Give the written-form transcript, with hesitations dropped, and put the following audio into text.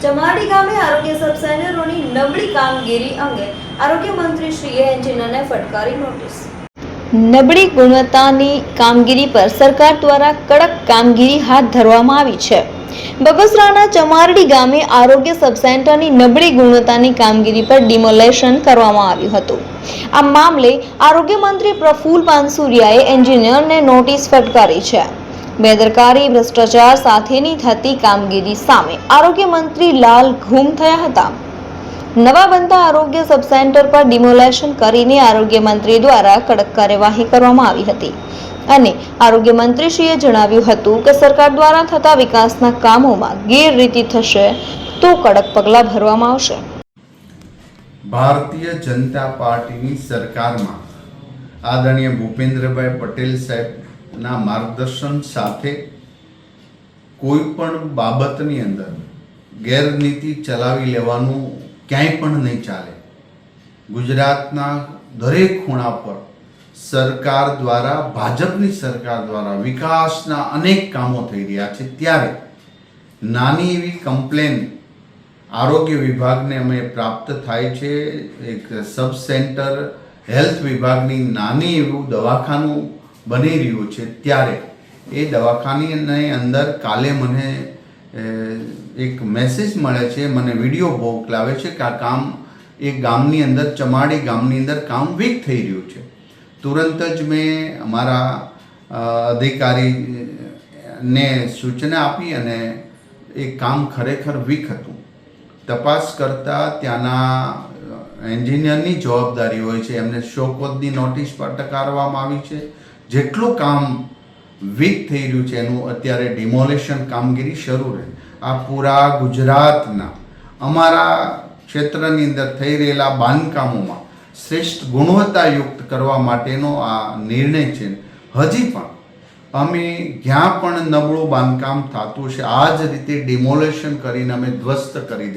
ચમારડી ગામે આરોગ્ય સબ સેન્ટરોની નબળી કામગીરી અંગે આરોગ્ય મંત્રીશ્રીએ એન્જિનિયરને ફટકારી નોટિસ. નબળી ગુણવત્તાની કામગીરી પર સરકાર દ્વારા કડક કામગીરી હાથ ધરવામાં આવી છે. બગસરાના ચમારડી ગામે આરોગ્ય સબ સેન્ટરની નબળી ગુણવત્તાની કામગીરી પર ડિમોલેશન કરવામાં આવ્યું હતું. આ મામલે આરોગ્ય મંત્રી પ્રફુલ પાનસુરિયાએ એન્જિનિયરને નોટિસ ફટકારી છે. બેદરકારી, ભ્રષ્ટાચાર સાથેની થતી કામગીરી સામે આરોગ્ય મંત્રી લાલ ઘૂમ થયા હતા. નવા બનતા આરોગ્ય સબ સેન્ટર પર ડિમોલેશન કરીને આરોગ્ય મંત્રી દ્વારા કડક કાર્યવાહી કરવામાં આવી હતી અને આરોગ્ય મંત્રીશ્રીએ જણાવ્યું હતું કે સરકાર દ્વારા થતા વિકાસના કામોમાં ગેરરીતિ થશે તો કડક પગલાં ભરવામાં આવશે. ભારતીય જનતા પાર્ટીની સરકારમાં આદરણીય ભૂપેન્દ્રભાઈ પટેલ સાહેબના માર્ગદર્શન સાથે કોઈ પણ બાબતની અંદર ગેરનીતિ ચલાવી લેવાનું ક્યાંય પણ નહીં ચાલે. ગુજરાતના દરેક ખૂણા પર સરકાર દ્વારા, ભાજપની સરકાર દ્વારા વિકાસના અનેક કામો થઈ રહ્યા છે. ત્યારે નાની એવી કમ્પ્લેન આરોગ્ય વિભાગને અમે પ્રાપ્ત થાય છે. એક સબ સેન્ટર હેલ્થ વિભાગની નાની એવું દવાખાનું બની રહ્યું છે. ત્યારે એ દવાખાનાની અંદર કાલે મને એક મેસેજ મળે છે, મને વિડીયો મોકલાવે છે કે આ કામ એ ગામની અંદર, ચમાડી ગામની અંદર કામ વીક થઈ રહ્યું છે. તુરંત જ મેં અમારા અધિકારીને સૂચના આપી અને એ કામ ખરેખર વીક હતું. તપાસ કરતાં ત્યાંના એન્જિનિયરની જવાબદારી હોય છે, એમને શોકોદની નોટિસ પર ટકારવામાં આવી છે. જેટલું કામ વીક થઈ રહ્યું છે એનું અત્યારે ડિમોલેશન કામગીરી શરૂ રહે. આ પૂરા ગુજરાતના અમારા ક્ષેત્રની અંદર થઈ રહેલા બાંધકામોમાં શ્રેષ્ઠ ગુણવત્તાયુક્ત કરવા માટેનો આ નિર્ણય છે. હજી પણ અમે જ્યાં પણ નબળું બાંધકામ થતું છે આ જ રીતે ડિમોલેશન કરીને અમે ધ્વસ્ત કરી દઈશું.